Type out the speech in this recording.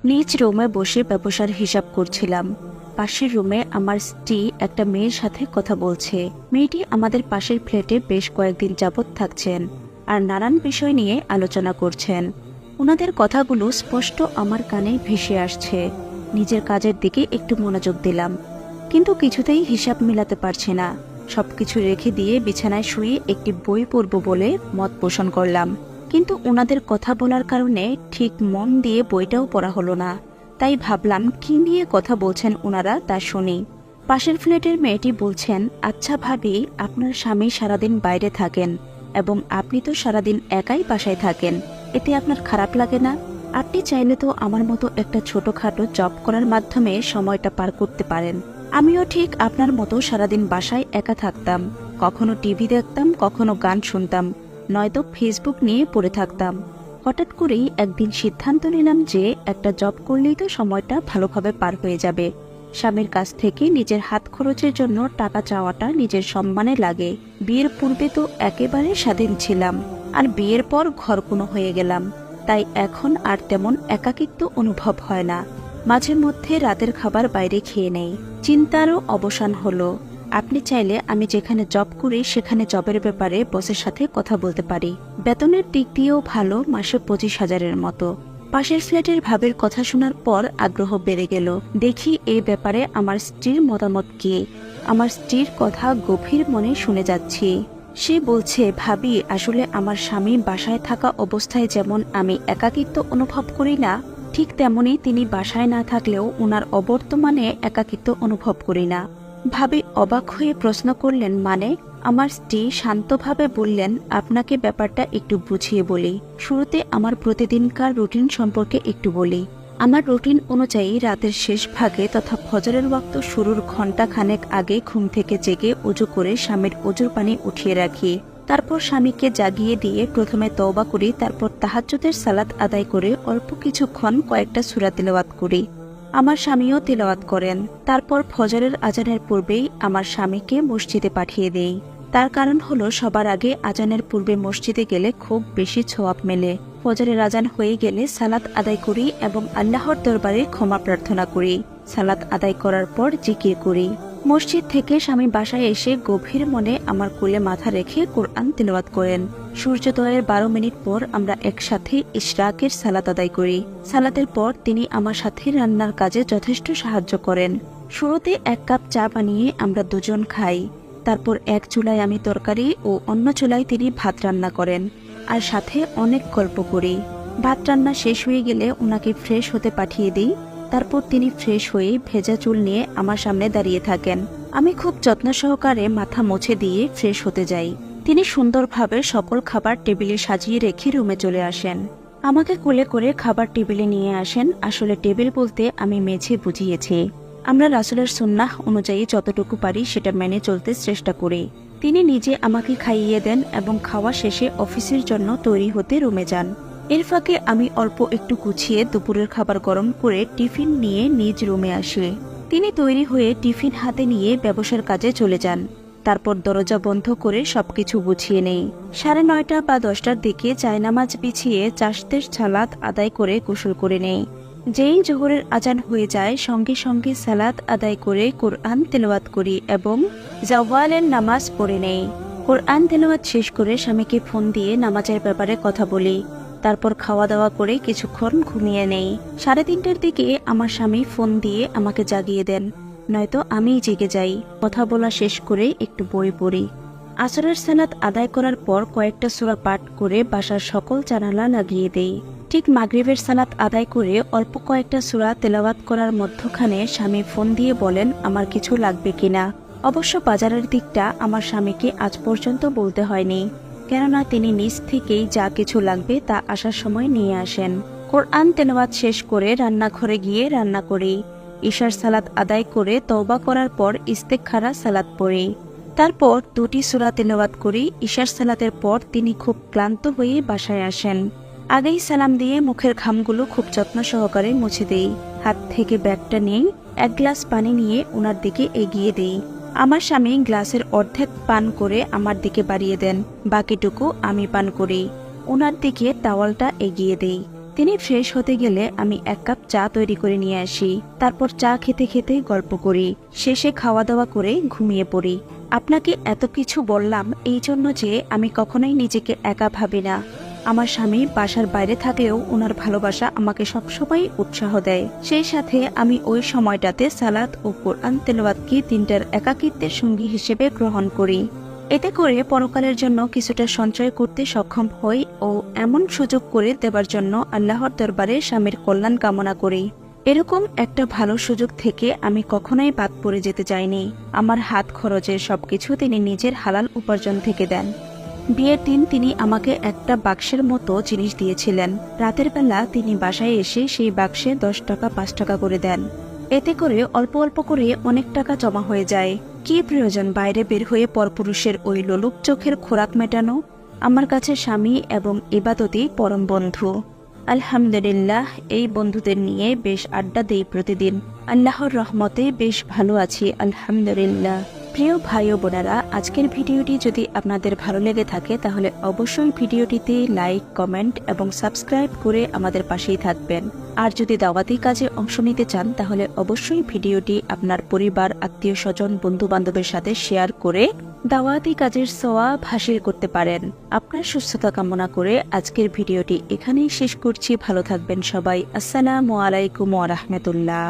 নিজ রুমে বসে ব্যবসার হিসাব করছিলাম। পাশের রুমে আমার স্ত্রী একটা মেয়ের সাথে কথা বলছে। মেয়েটি আমাদের পাশের ফ্ল্যাটে বেশ কয়েকদিন যাবৎ থাকছেন আর নানান বিষয় নিয়ে আলোচনা করছেন। ওনাদের কথাগুলো স্পষ্ট আমার কানে ভেসে আসছে। নিজের কাজের দিকে একটু মনোযোগ দিলাম, কিন্তু কিছুতেই হিসাব মিলাতে পারছি না। সবকিছু রেখে দিয়ে বিছানায় শুয়ে একটি বই পড়ব বলে মত পোষণ করলাম, কিন্তু ওনাদের কথা বলার কারণে ঠিক মন দিয়ে বইটাও পড়া হলো না। তাই ভাবলাম কি নিয়ে কথা বলছেন ওনারা তা শুনি। পাশের ফ্ল্যাটের মেয়েটি বলছেন, আচ্ছা ভাবি, আপনার স্বামী সারাদিন বাইরে থাকেন এবং আপনি তো সারাদিন একাই বাসায় থাকেন, এতে আপনার খারাপ লাগে না? আপনি চাইলে তো আমার মতো একটা ছোটখাটো জব করার মাধ্যমে সময়টা পার করতে পারেন। আমিও ঠিক আপনার মতো সারাদিন বাসায় একা থাকতাম, কখনো টিভি দেখতাম, কখনো গান শুনতাম, নয়তো ফেসবুক নিয়ে পড়ে থাকতাম। হঠাৎ করেই একদিন সিদ্ধান্ত নিলাম যে একটা জব করলেই তো সময়টা ভালোভাবে পার হয়ে যাবে। স্বামীর কাছ থেকে নিজের হাত খরচের জন্য টাকা চাওয়াটা নিজের সম্মানে লাগে। বিয়ের পূর্বে তো একেবারে স্বাধীন ছিলাম, আর বিয়ের পর ঘরকুনো হয়ে গেলাম, তাই এখন আর তেমন একাকিত্ব অনুভব হয় না। মাঝে মধ্যে রাতের খাবার বাইরে খেয়ে নেই। চিন্তারও অবসান হলো। আপনি চাইলে আমি যেখানে জব করি সেখানে জবের ব্যাপারে বসের সাথে কথা বলতে পারি। বেতনের দিক দিয়েও ভালো, মাসে 25,000-এর মতো। পাশের ফ্ল্যাটের ভাবের কথা শোনার পর আগ্রহ বেড়ে গেল। দেখি এই ব্যাপারে আমার স্ত্রীর মতামত কি। আমার স্ত্রীর কথা গভীর মনে শুনে যাচ্ছি। সে বলছে, ভাবি, আসলে আমার স্বামী বাসায় থাকা অবস্থায় যেমন আমি একাকিত্ব অনুভব করি না, ঠিক তেমনি তিনি বাসায় না থাকলেও ওনার অবর্তমানে একাকিত্ব অনুভব করি না। ভাবি অবাক হয়ে প্রশ্ন করলেন, মানে? আমার স্ত্রী শান্তভাবে বললেন, আপনাকে ব্যাপারটা একটু বুঝিয়ে বলি। শুরুতে আমার প্রতিদিনকার রুটিন সম্পর্কে একটু বলি। আমার রুটিন অনুযায়ী রাতের শেষ ভাগে তথা ফজরের ওয়াক্ত শুরুর ঘণ্টা খানেক আগে ঘুম থেকে জেগে ওযু করে স্বামীর ওযুর পানি উঠিয়ে রাখি। তারপর স্বামীকে জাগিয়ে দিয়ে প্রথমে তওবা করি, তারপর তাহাজ্জুদের সালাত আদায় করে অল্প কিছুক্ষণ কয়েকটা সূরা তিলাওয়াত করি। আমার স্বামীও তিলাওয়াত করেন। তারপর ফজরের আজানের পূর্বেই আমার স্বামীকে মসজিদে পাঠিয়ে দেই। তার কারণ হলো, সবার আগে আজানের পূর্বে মসজিদে গেলে খুব বেশি সওয়াব মেলে। ফজরের আজান হয়ে গেলে সালাত আদায় করি এবং আল্লাহর দরবারে ক্ষমা প্রার্থনা করি। সালাত আদায় করার পর জিকির করি। মসজিদ থেকে স্বামী বাসায় এসে গভীর মনে আমার কোলে মাথা রেখে কোরআন তিলাওয়াত করেন। সূর্যোদয়ের 12 মিনিট পর আমরা একসাথে ইশরাকের সালাত আদায় করি। সালাতের পর তিনি আমার সাথে রান্নার কাজে যথেষ্ট সাহায্য করেন। শুরুতে 1 কাপ চা বানিয়ে আমরা দুজন খাই। তারপর এক চুলায় আমি তরকারি ও অন্য চুলায় তিনি ভাত রান্না করেন, আর সাথে অনেক গল্প করি। ভাত রান্না শেষ হয়ে গেলে ওনাকে ফ্রেশ হতে পাঠিয়ে দিই। তারপর তিনি ফ্রেশ হয়ে ভেজা চুল নিয়ে আমার সামনে দাঁড়িয়ে থাকেন। আমি খুব যত্ন সহকারে মাথা মুছে দিয়ে ফ্রেশ হতে যাই। তিনি সুন্দরভাবে সকল খাবার টেবিলে সাজিয়ে রেখে রুমে চলে আসেন। আমাকে কোলে করে খাবার টেবিলে নিয়ে আসেন। আসলে টেবিল বলতে আমি মেঝে বুঝিয়েছি। আমরা রাসূলের সুন্নাহ অনুযায়ী যতটুকু পারি সেটা মেনে চলতে চেষ্টা করি। তিনি নিজে আমাকে খাইয়ে দেন এবং খাওয়া শেষে অফিসের জন্য তৈরি হতে রুমে যান। এর ফাঁকে আমি অল্প একটু গুছিয়ে দুপুরের খাবার গরম করে টিফিন নিয়ে নিজ রুমে আসি। তিনি তৈরি হয়ে টিফিন হাতে নিয়ে ব্যবসার কাজে চলে যান। তারপর দরজা বন্ধ করে সবকিছু গুছিয়ে নেই। 9:30 বা 10টার দিকে জায়নামাজ বিছিয়ে চাষতের সালাত আদায় করে গোসল করে নেই। যেই জোহরের আজান হয়ে যায় সঙ্গে সঙ্গে সালাত আদায় করে কোরআন তেলাওয়াত করি এবং জাওয়ালের নামাজ পড়ে নেই। কোরআন তেলাওয়াত শেষ করে স্বামীকে ফোন দিয়ে নামাজের ব্যাপারে কথা বলি। তারপর খাওয়া দাওয়া করে কিছুক্ষণ ঘুমিয়ে নেই। 3:30টার দিকে আমার স্বামী ফোন দিয়ে আমাকে জাগিয়ে দেন, নয়তো আমিই জেগে যাই। কথা বলা শেষ করে একটু বই পড়ি। আসরের সালাত আদায় করার পর কয়েকটা সূরা পাঠ করে বাসার সকল জানালা লাগিয়ে দেই। ঠিক মাগরিবের সালাত আদায় করে অল্প কয়েকটা সূরা তেলাওয়াত করার মধ্যখানে স্বামী ফোন দিয়ে বলেন আমার কিছু লাগবে কিনা। অবশ্য বাজারের দিকটা আমার স্বামীকে আজ পর্যন্ত বলতে হয়নি, কেননা তিনি নিজ থেকেই যা কিছু লাগবে তা আসার সময় নিয়ে আসেন। কোরআন তেলাওয়াত শেষ করে রান্নাঘরে গিয়ে রান্না করি। ইশার সালাত আদায় করে তওবা করার পর ইস্তেখারা সালাত পড়ি। তারপর 2টি সূরা তেলাওয়াত করি। ইশার সালাতের পর তিনি খুব ক্লান্ত হয়ে বাসায় আসেন। আগেই সালাম দিয়ে মুখের ঘামগুলো খুব যত্ন সহকারে মুছে দেই। হাত থেকে ব্যাগটা নিয়ে 1 গ্লাস পানি নিয়ে ওনার দিকে এগিয়ে দেই। আমার স্বামী গ্লাসের অর্ধেক পান করে আমার দিকে বাড়িয়ে দেন, বাকিটুকু আমি পান করি। ওনার দিকে তাওয়ালটা এগিয়ে দেই। তিনি ফ্রেশ হতে গেলে আমি 1 কাপ চা তৈরি করে নিয়ে আসি। তারপর চা খেতে খেতে গল্প করি, শেষে খাওয়া দাওয়া করে ঘুমিয়ে পড়ি। আপনাকে এত কিছু বললাম এই জন্য যে আমি কখনোই নিজেকে একা ভাবি না। আমার স্বামী বাসার বাইরে থাকলেও ওনার ভালোবাসা আমাকে সবসময় উৎসাহ দেয়। সেই সাথে আমি ওই সময়টাতে সালাত ও কোরআন তেলাওয়াতকে দিনটার একাকিত্বের সঙ্গী হিসেবে গ্রহণ করি। এতে করে পরকালের জন্য কিছুটা সঞ্চয় করতে সক্ষম হই ও এমন সুযোগ করে দেবার জন্য আল্লাহর দরবারে স্বামীর কল্যাণ কামনা করি। এরকম একটা ভালো সুযোগ থেকে আমি কখনোই বাদ পড়ে যেতে চাইনি। আমার হাত খরচের সবকিছু তিনি নিজের হালাল উপার্জন থেকে দেন। বিয়ের দিন তিনি আমাকে একটা বাক্সের মতো জিনিস দিয়েছিলেন। রাতের বেলা তিনি বাসায় এসে সেই বাক্সে 10 টাকা 5 টাকা করে দেন। এতে করে অল্প অল্প করে অনেক টাকা জমা হয়ে যায়। কি প্রয়োজন বাইরে বের হয়ে পরপুরুষের ওই লোলুপ চোখের খোরাক মেটানো? আমার কাছে স্বামী এবং ইবাদতই পরম বন্ধু। আলহামদুলিল্লাহ, এই বন্ধুদের নিয়ে বেশ আড্ডা দেই প্রতিদিন। আল্লাহর রহমতে বেশ ভালো আছি আলহামদুলিল্লাহ। প্রিয় ভাই ও বোনেরা, আজকের ভিডিওটি যদি আপনাদের ভালো লেগে থাকে তাহলে অবশ্যই ভিডিওটিতে লাইক, কমেন্ট এবং সাবস্ক্রাইব করে আমাদের পাশেই থাকবেন। আর যদি দাওয়াতি কাজে অংশ নিতে চান তাহলে অবশ্যই ভিডিওটি আপনার পরিবার, আত্মীয় স্বজন, বন্ধু বান্ধবের সাথে শেয়ার করে দাওয়াতি কাজের সওয়াব হাসিল করতে পারেন। আপনার সুস্থতা কামনা করে আজকের ভিডিওটি এখানেই শেষ করছি। ভালো থাকবেন সবাই। আসসালামু আলাইকুম ওয়া রাহমাতুল্লাহ।